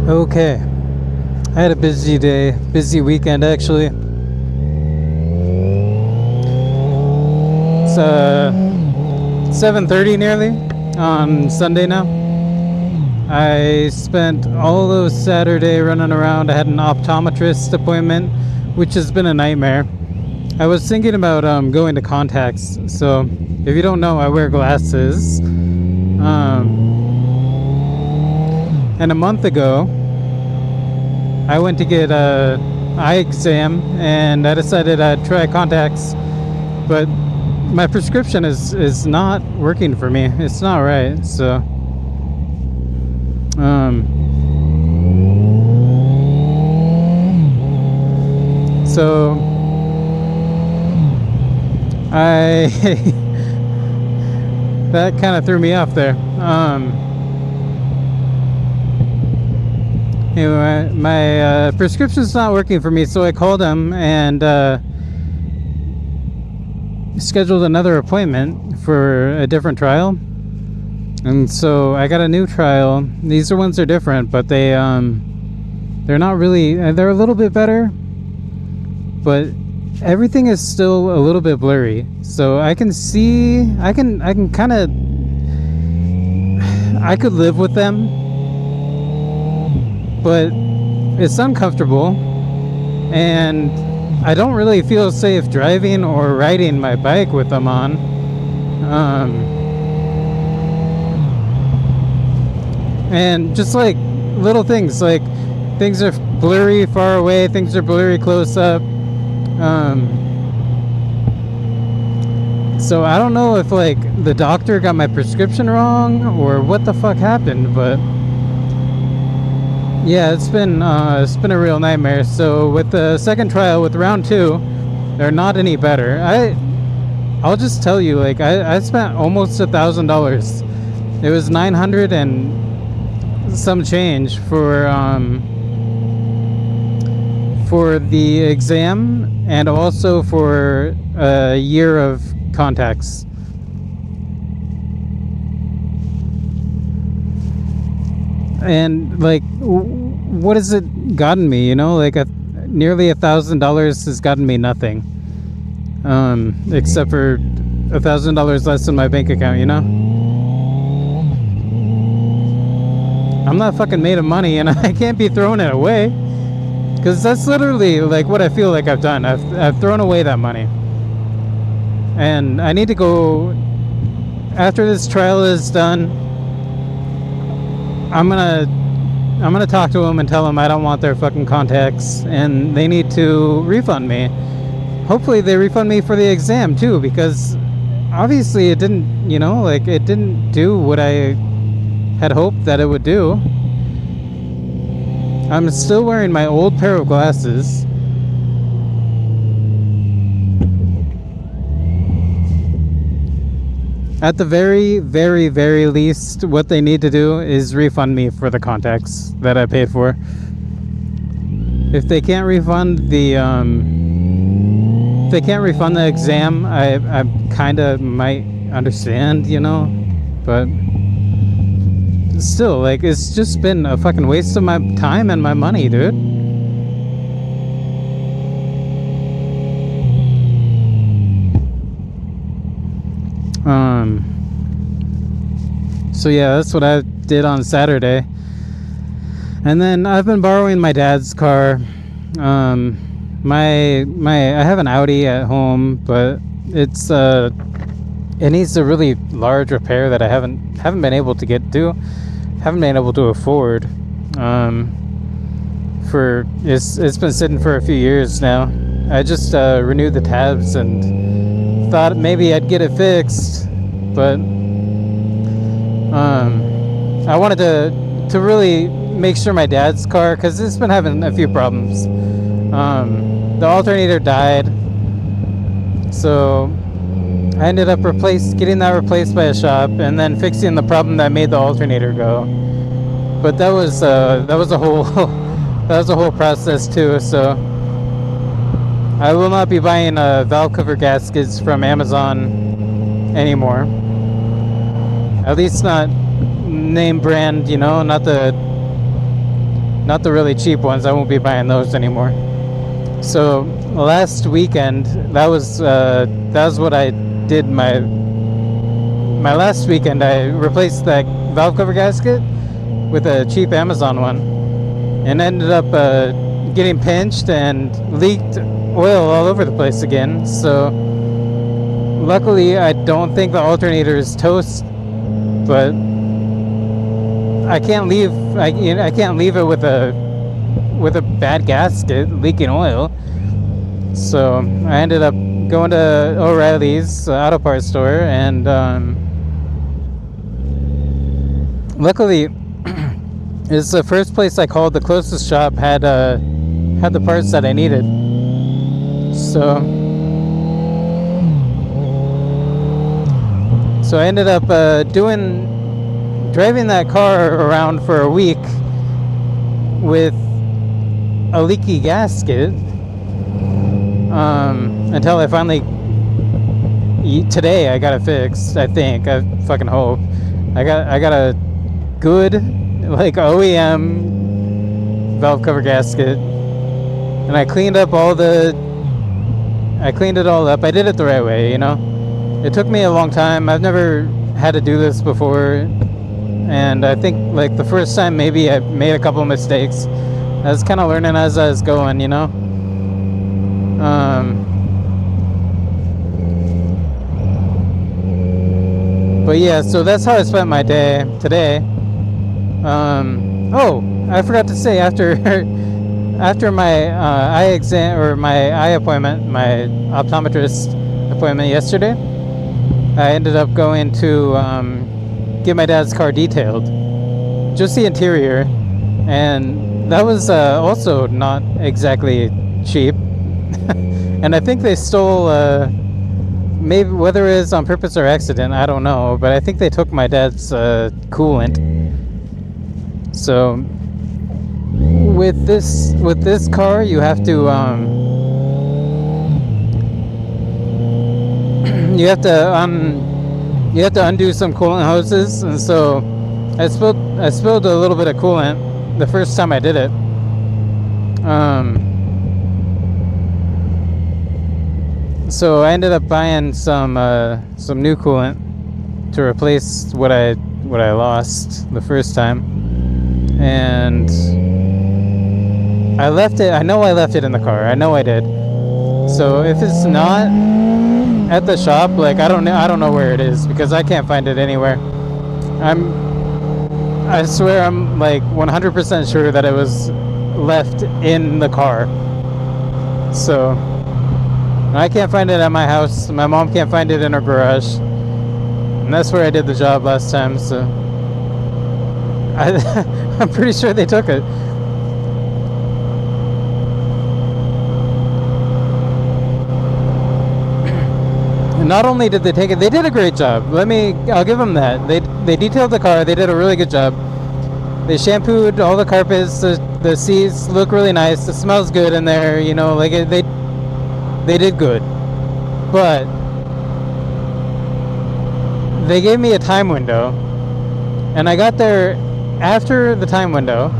Okay, I had a busy day, busy weekend actually. It's 7:30 nearly on Sunday now. I spent all of Saturday running around. I had an optometrist appointment, which has been a nightmare. I was thinking about going to contacts. So if you don't know, I wear glasses. And a month ago, I went to get a eye exam, and I decided I'd try contacts, but my prescription is not working for me. It's not right. So I that kind of threw me off there. Anyway, my prescription's not working for me, so I called him and scheduled another appointment for a different trial. And so I got a new trial. These ones are different, but they're not really. They're a little bit better, but everything is still a little bit blurry. So I can see. I can kind of. I could live with them, but it's uncomfortable, and I don't really feel safe driving or riding my bike with them on. And just like little things, like things are blurry far away, things are blurry close up. So I don't know if like the doctor got my prescription wrong or what the fuck happened, but yeah, it's been a real nightmare. So with the second trial, with round 2, they're not any better. I'll just tell you, like I spent almost $1,000. It was 900 and some change for the exam, and also for a year of contacts. And like, what has it gotten me? You know, like nearly $1,000 has gotten me nothing, except for $1,000 less in my bank account. You know, I'm not fucking made of money, and I can't be throwing it away, because that's literally like what I feel like I've done. I've thrown away that money, and I need to go after this trial is done. I'm gonna talk to them and tell them I don't want their fucking contacts, and they need to refund me. Hopefully they refund me for the exam too, because obviously it didn't, you know, like it didn't do what I had hoped that it would do. I'm still wearing my old pair of glasses. At the very, very, very least, what they need to do is refund me for the contacts that I paid for. If they can't refund the exam, I kind of might understand, you know, but still, like, it's just been a fucking waste of my time and my money, dude. So yeah, that's what I did on Saturday. And then I've been borrowing my dad's car. I have an Audi at home, but it needs a really large repair that I haven't been able to get to, haven't been able to afford. It's been sitting for a few years now. I just renewed the tabs and thought maybe I'd get it fixed, but I wanted to really make sure my dad's car, because it's been having a few problems. The alternator died, so I ended up getting that replaced by a shop, and then fixing the problem that made the alternator go. But that was a whole process too. So I will not be buying valve cover gaskets from Amazon anymore. At least not name brand, you know, not the not the really cheap ones. I won't be buying those anymore. So last weekend, that was what I did. My last weekend, I replaced that valve cover gasket with a cheap Amazon one, and ended up getting pinched and leaked oil all over the place again. So luckily, I don't think the alternator is toast, but I can't leave it with a bad gasket leaking oil. So I ended up going to O'Reilly's auto parts store, and luckily it's the first place I called. The closest shop had the parts that I needed. So I ended up driving that car around for a week with a leaky gasket, until I finally, today I got it fixed. I think, I fucking hope. I got a good, like, OEM valve cover gasket, and I cleaned it all up. I did it the right way, you know. It took me a long time. I've never had to do this before, and I think, like, the first time maybe I made a couple mistakes. I was kind of learning as I was going, you know. But yeah, so that's how I spent my day today. Oh, I forgot to say, after my eye exam, or my eye appointment, my optometrist appointment yesterday, I ended up going to get my dad's car detailed, just the interior, and that was also not exactly cheap. And I think they stole, maybe, whether it is on purpose or accident, I don't know, but I think they took my dad's coolant. So with this car, you have to you have to undo some coolant hoses, and so I spilled a little bit of coolant the first time I did it. So I ended up buying some new coolant to replace what I lost the first time, and I left it. I know I left it in the car. I know I did. So if it's not at the shop, like, I don't know where it is, because I can't find it anywhere. I swear I'm like 100% sure that it was left in the car. So I can't find it at my house. My mom can't find it in her garage, and that's where I did the job last time. So I'm pretty sure they took it. And not only did they take it, they did a great job. I'll give them that. They detailed the car. They did a really good job. They shampooed all the carpets. The seats look really nice. It smells good in there. You know, like they did good. But they gave me a time window, and I got there after the time window,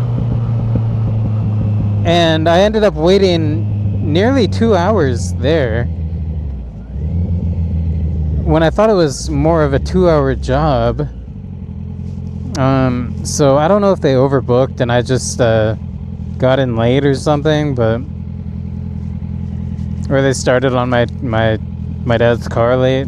and I ended up waiting nearly 2 hours there, when I thought it was more of a 2-hour job. So I don't know if they overbooked and I just got in late or something, or they started on my dad's car late.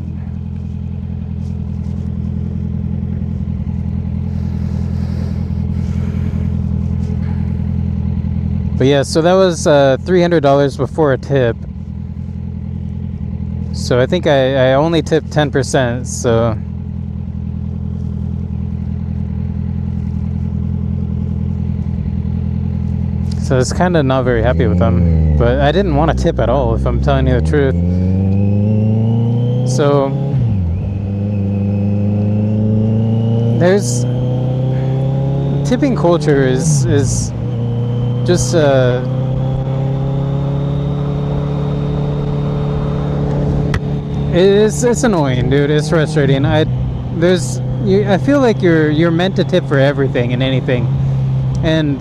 But yeah, so that was $300 before a tip. So I think I only tipped 10%, so it's kind of not very happy with them. But I didn't want to tip at all, if I'm telling you the truth. So there's tipping culture is just it's annoying, dude. It's frustrating. I feel like you're meant to tip for everything and anything, and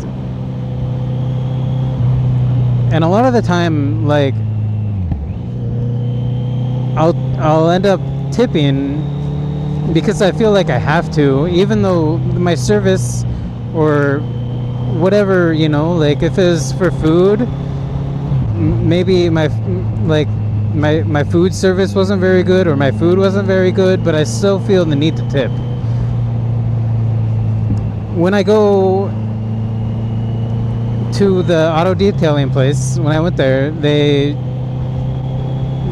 And a lot of the time, like, I'll end up tipping because I feel like I have to, even though my service or whatever, like if it's for food, maybe my food service wasn't very good or my food wasn't very good, but I still feel the need to tip. When I go to the auto detailing place, when I went there, they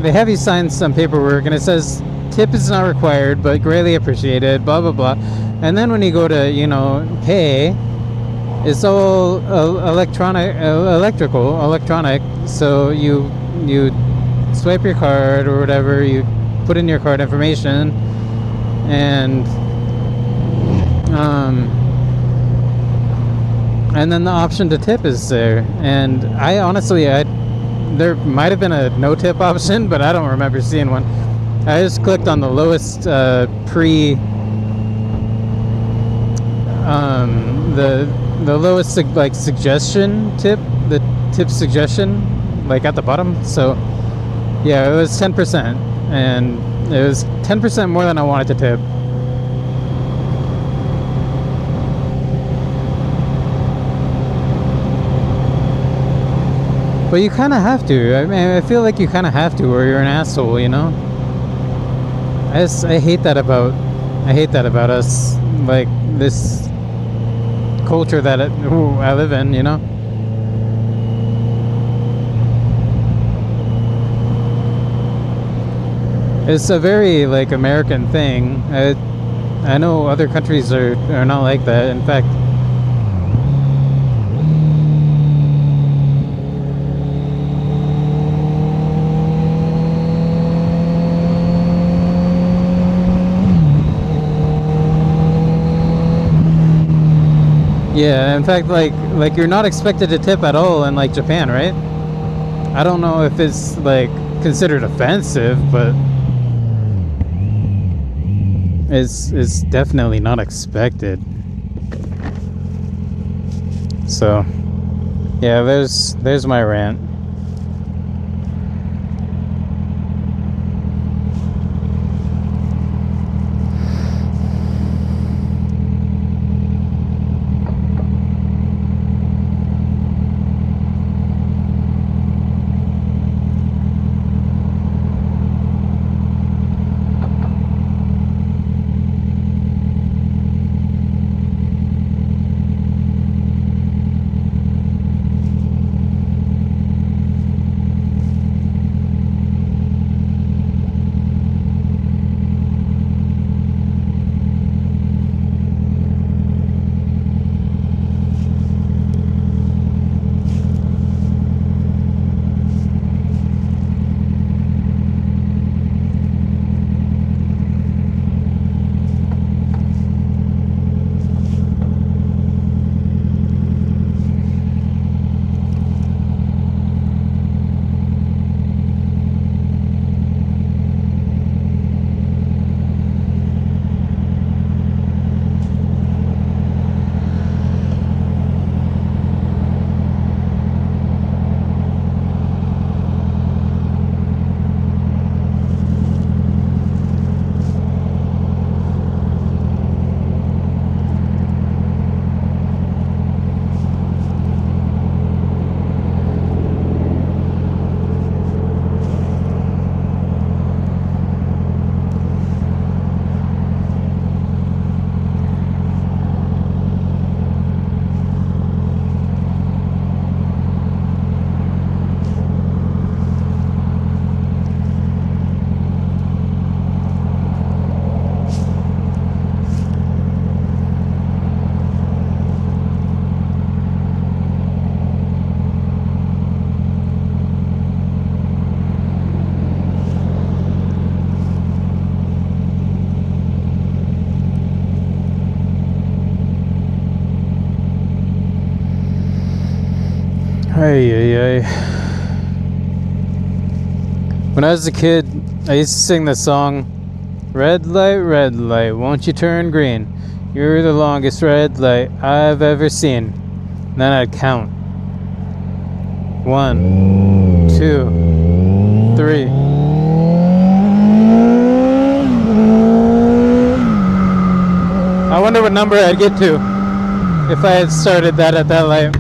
have you sign some paperwork and it says tip is not required but greatly appreciated, blah blah blah. And then when you go to pay, it's all electronic, so you swipe your card or whatever, you put in your card information, and then the option to tip is there. And I honestly, there might have been a no tip option, but I don't remember seeing one. I just clicked on the lowest the lowest suggestion tip, the tip suggestion, at the bottom. So yeah, it was 10%, and it was 10% more than I wanted to tip. But you kind of have to. I mean, I feel like you kind of have to, or you're an asshole, I hate that about us, like this culture that I live in, It's a very American thing. I know other countries are not like that. In fact, yeah, in fact, you're not expected to tip at all in Japan, right? I don't know if it's considered offensive, but it's definitely not expected. So yeah, there's my rant. Ay. When I was a kid, I used to sing the song, red light, won't you turn green? You're the longest red light I've ever seen. And then I'd count. 1, 2, 3. I wonder what number I'd get to if I had started that at that light.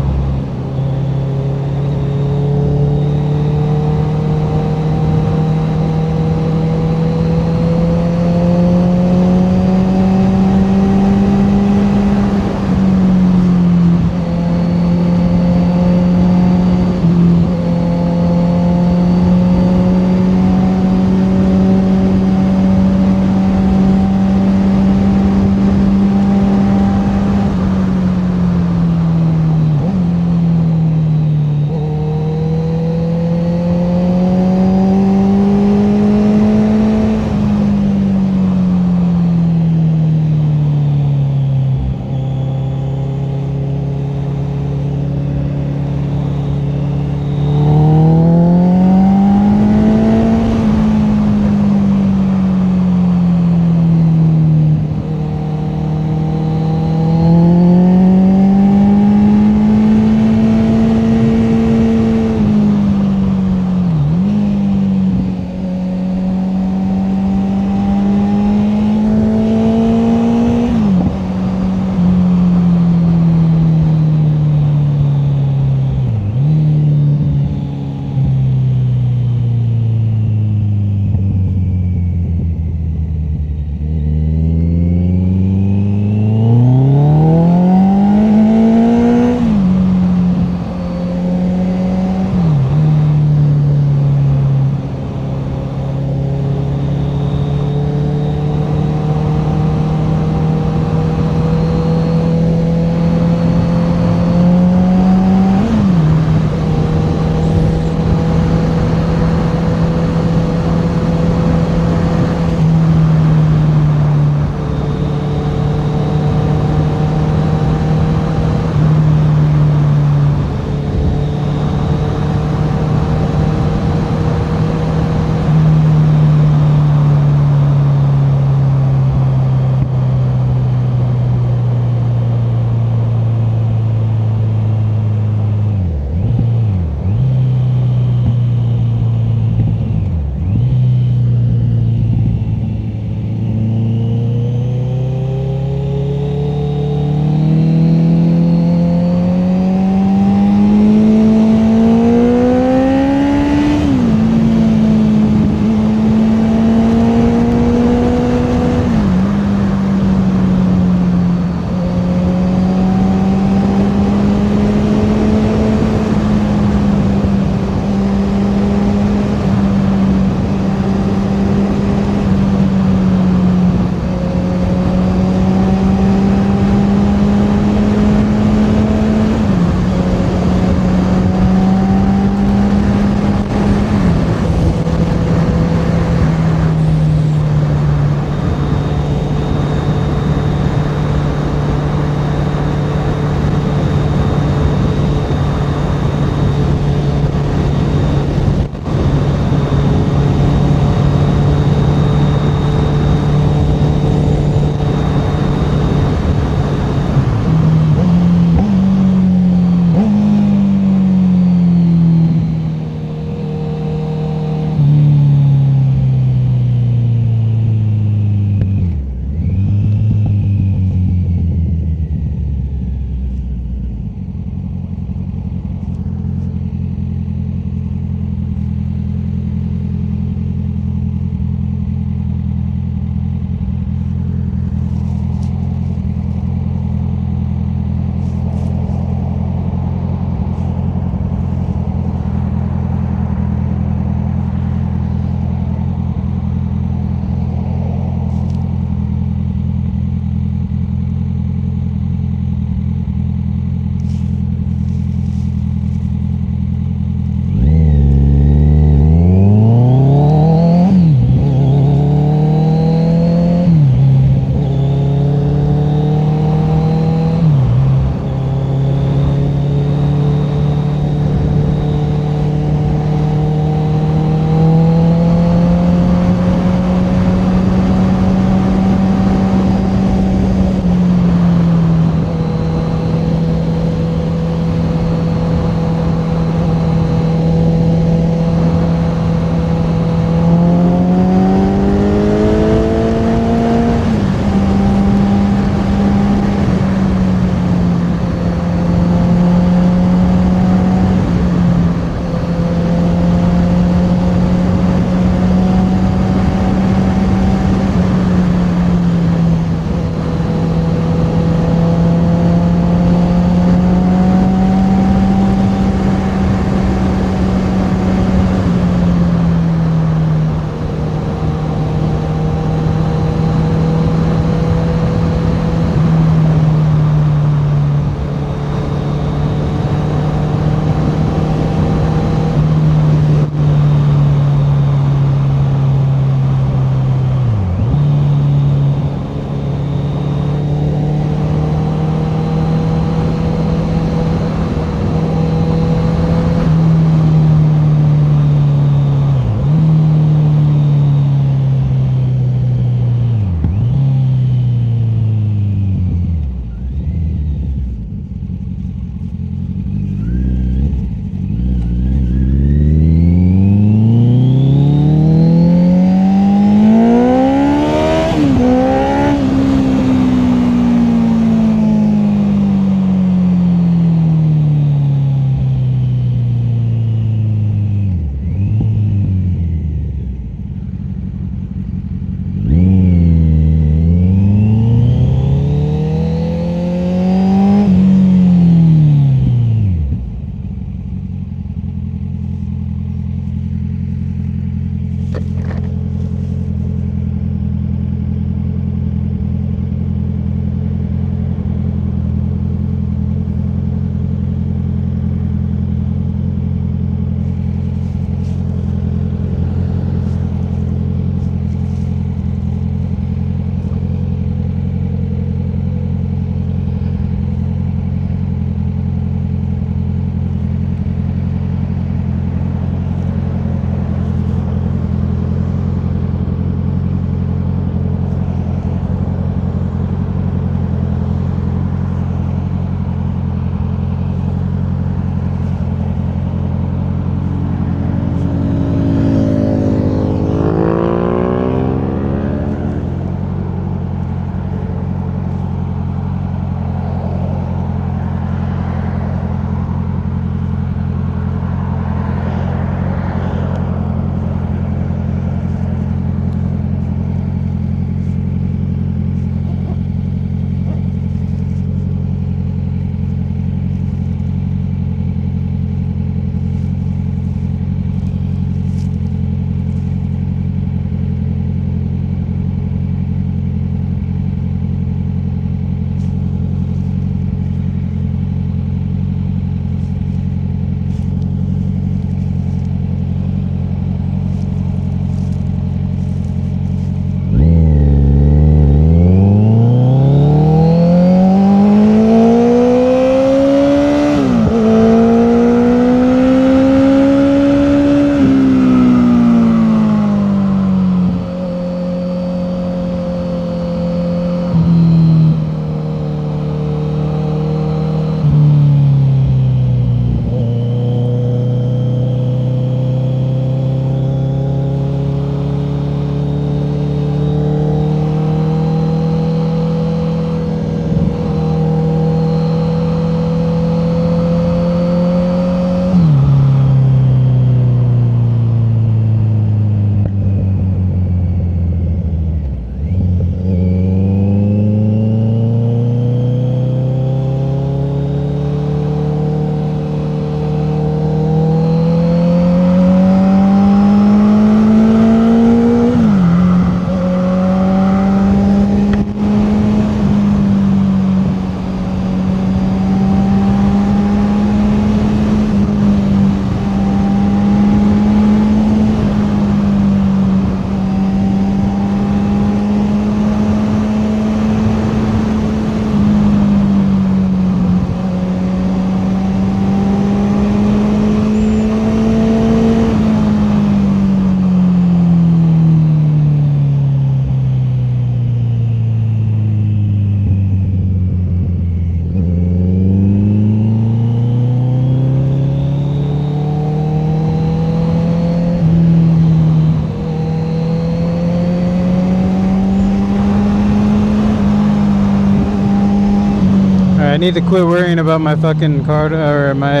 I need to quit worrying about my fucking card or my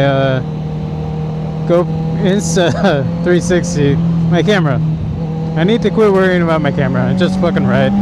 Go Insta 360, my camera. I need to quit worrying about my camera and just fucking ride.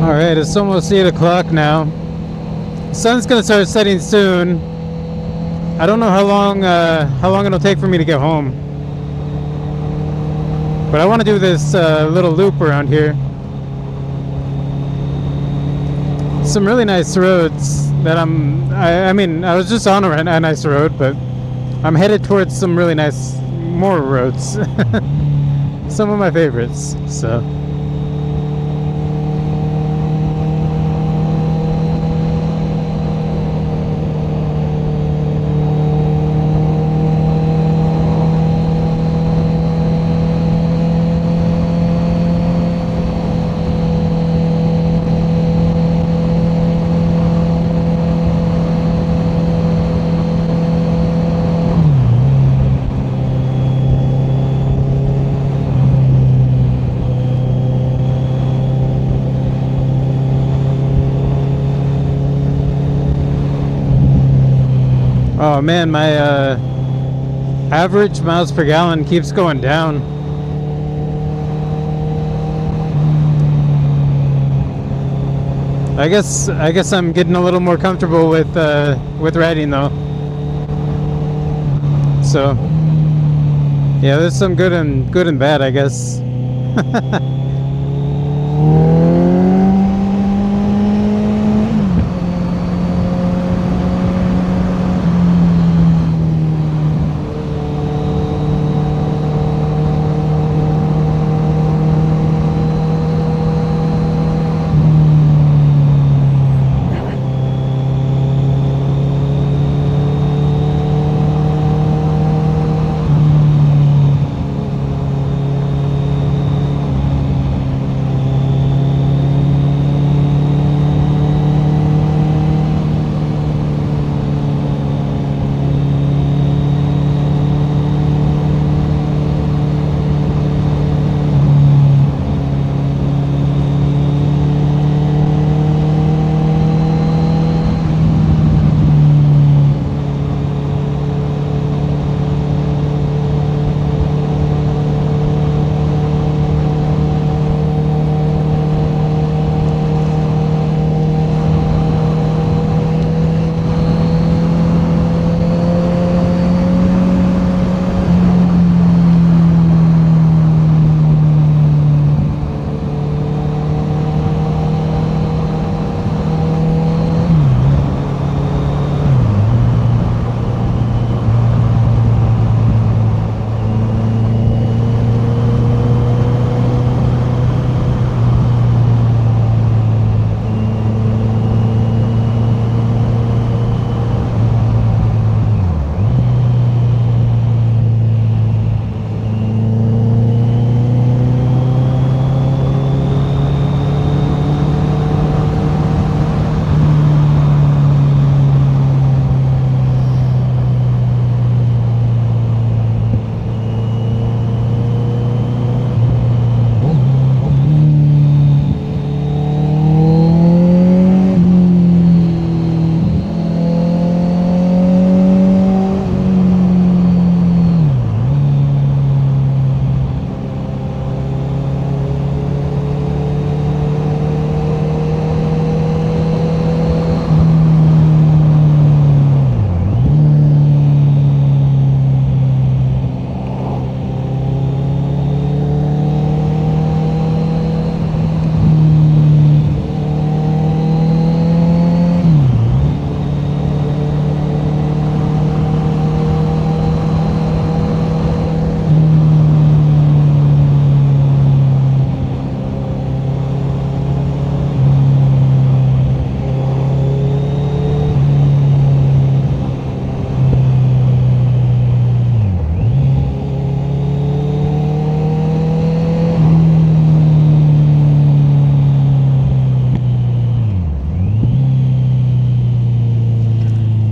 Alright, it's almost 8 o'clock now. The sun's gonna start setting soon. I don't know how long it'll take for me to get home. But I want to do this little loop around here. Some really nice roads. that I mean, I was just on a nice road, but I'm headed towards some really nice more roads. Some of my favorites. So. Oh man, my average miles per gallon keeps going down. I guess I'm getting a little more comfortable with riding though. So yeah, there's some good and bad, I guess.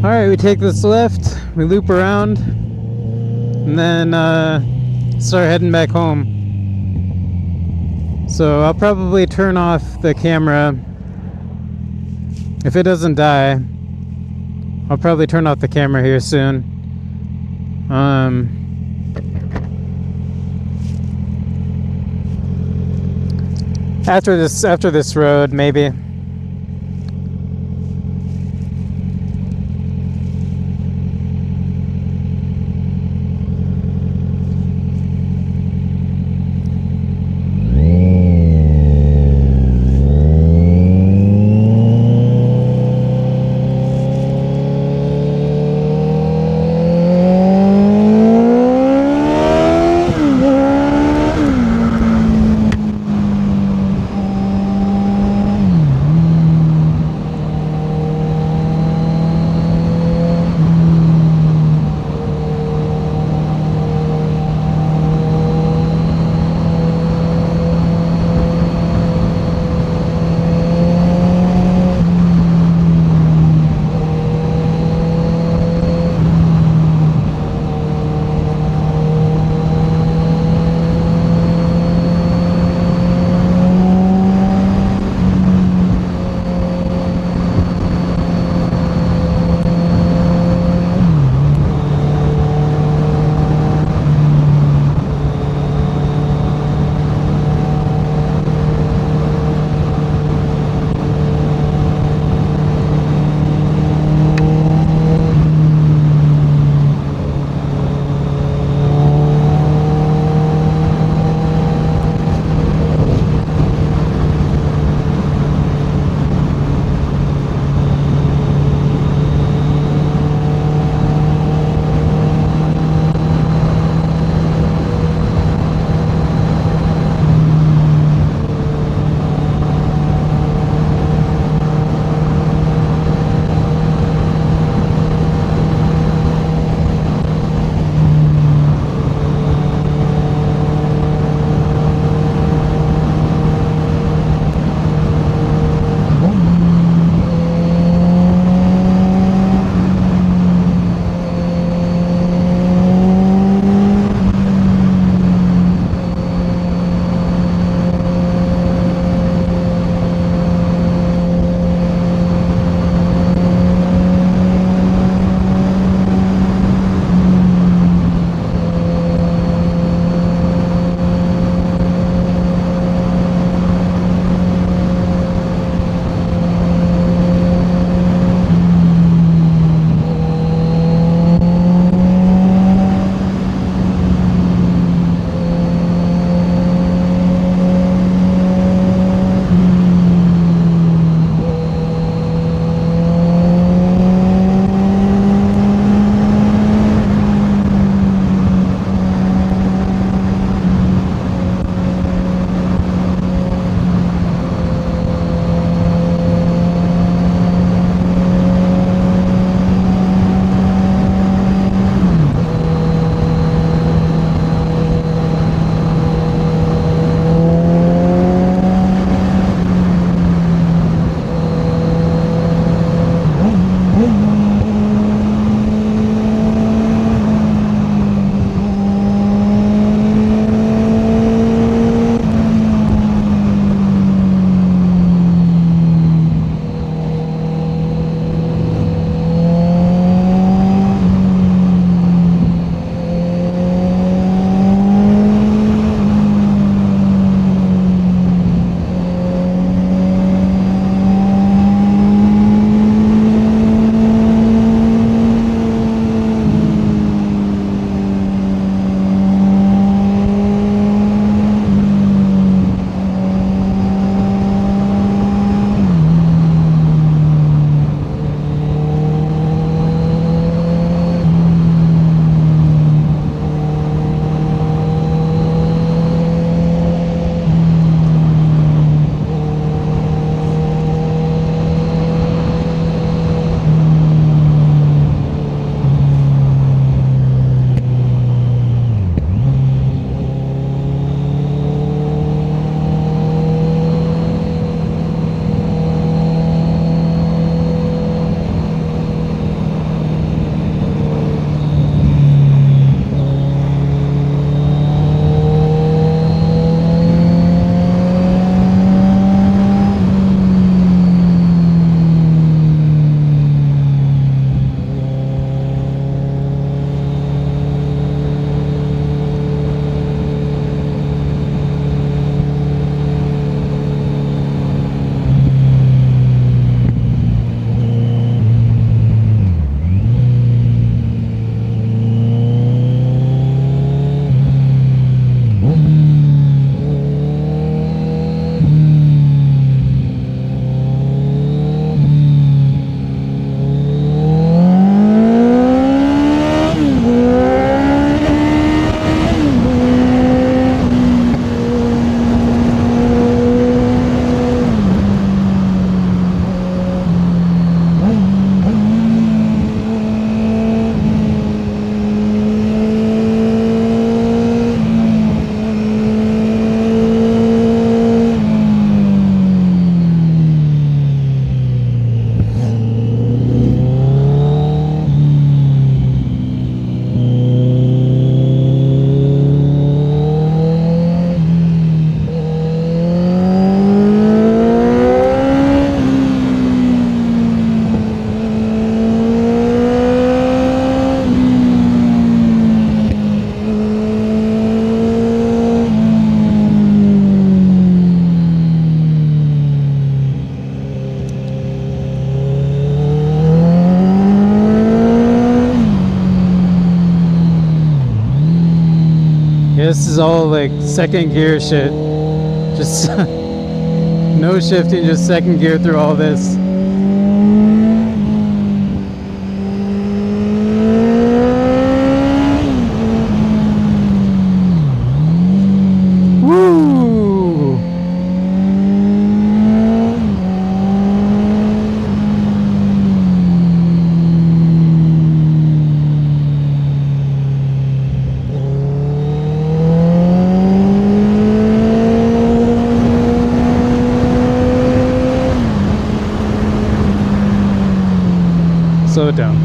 Alright, we take this left, we loop around, and then start heading back home. So I'll probably turn off the camera. If it doesn't die, I'll probably turn off the camera here soon. After this road, maybe. this is all like second gear shit. Just no shifting, just second gear through all this. Woo! Slow it down.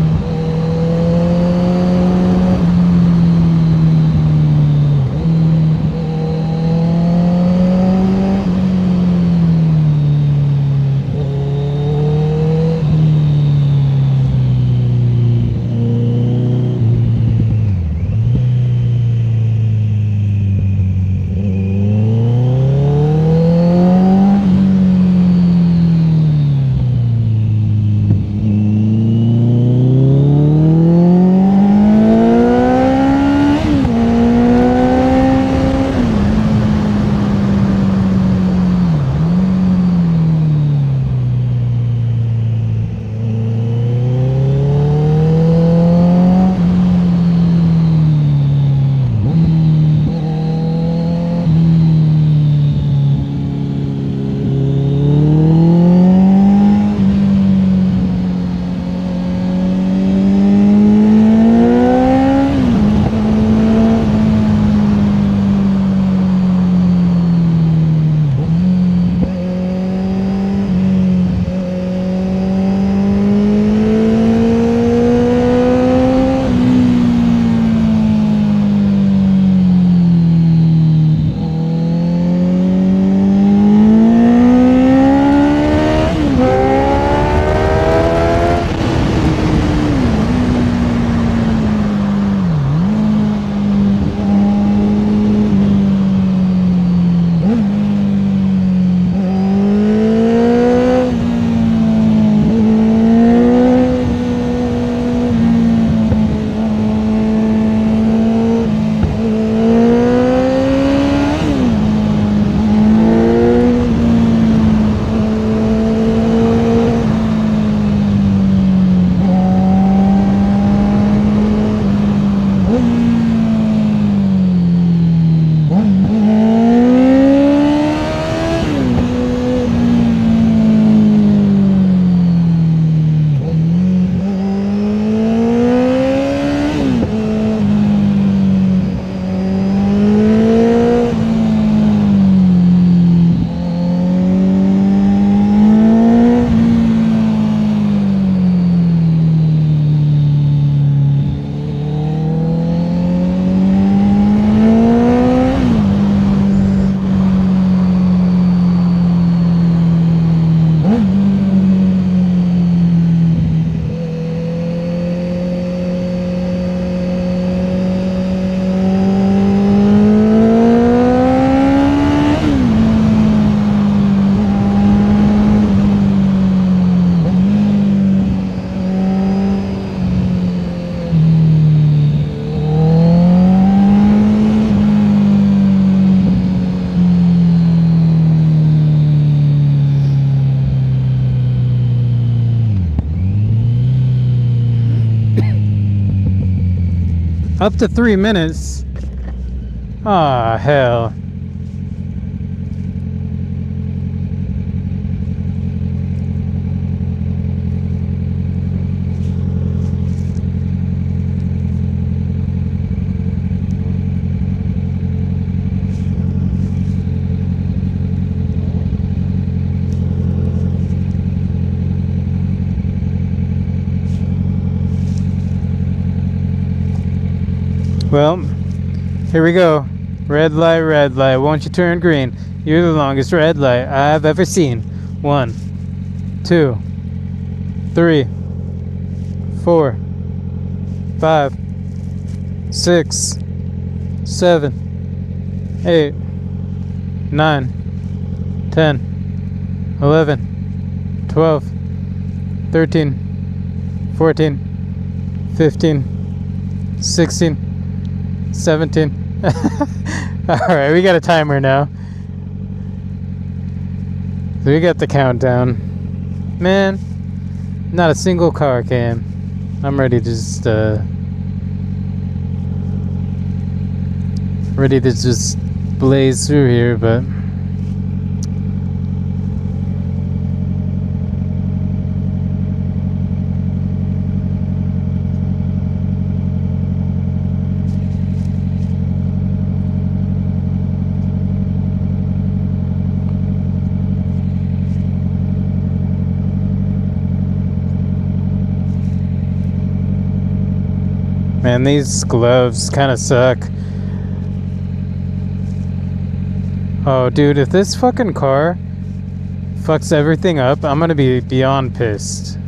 Up to 3 minutes. Ah, hell. Well, here we go. Red light, won't you turn green? You're the longest red light I've ever seen. 1, 2, 3, 4, 5, 6, 7, 8, 9, 10, 11, 12, 13, 14, 15, 16, 17. Alright, we got a timer now. So we got the countdown. Man, not a single car came. I'm ready to just blaze through here, but man, these gloves kind of suck. Oh, dude, if this fucking car fucks everything up, I'm gonna be beyond pissed.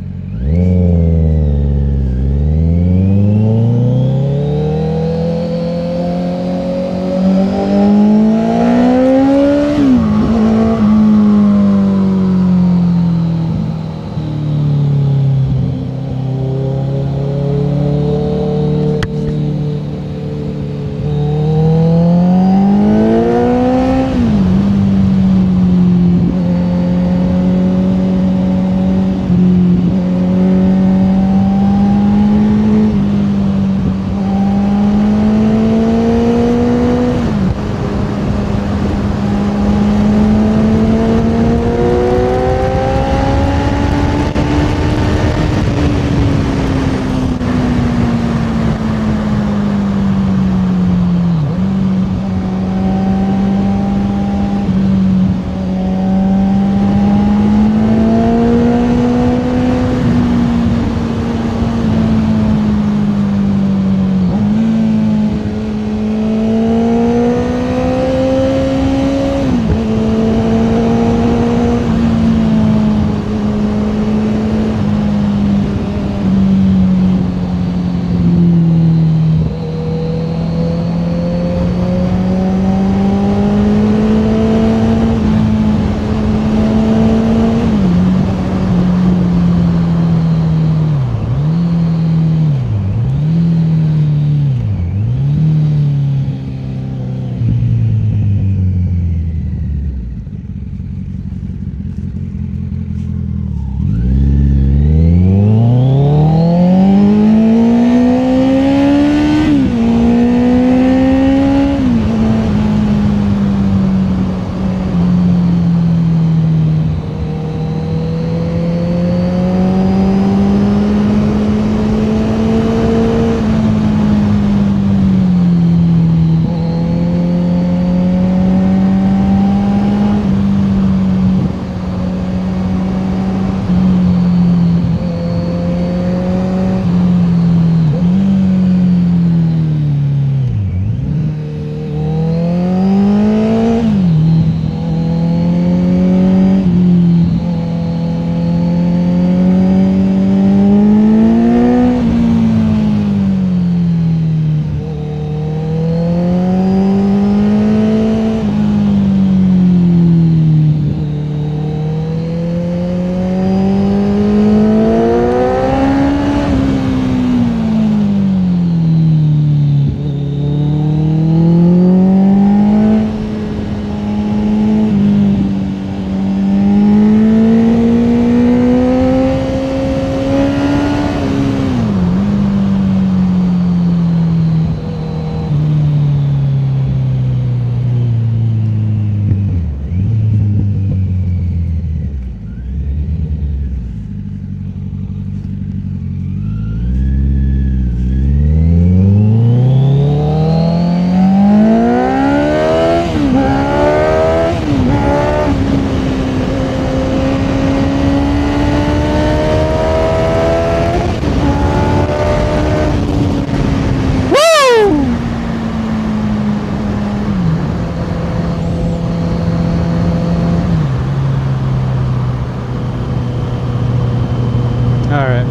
Alright.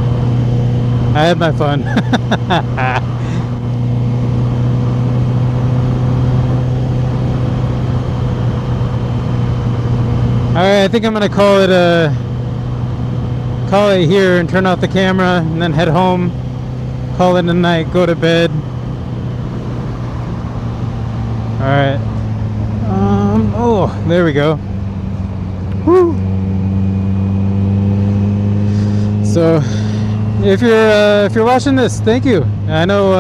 I had my fun. Alright, I think I'm gonna call it here and turn off the camera and then head home. Call it a night, go to bed. Alright. Oh, there we go. Woo! So, if you're watching this, thank you. I know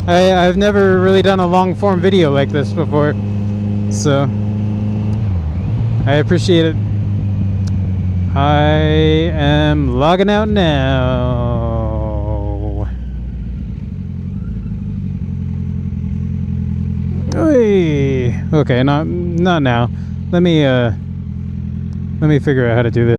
I've never really done a long form video like this before, so I appreciate it. I am logging out now. Oy. Okay, not now. Let me figure out how to do this.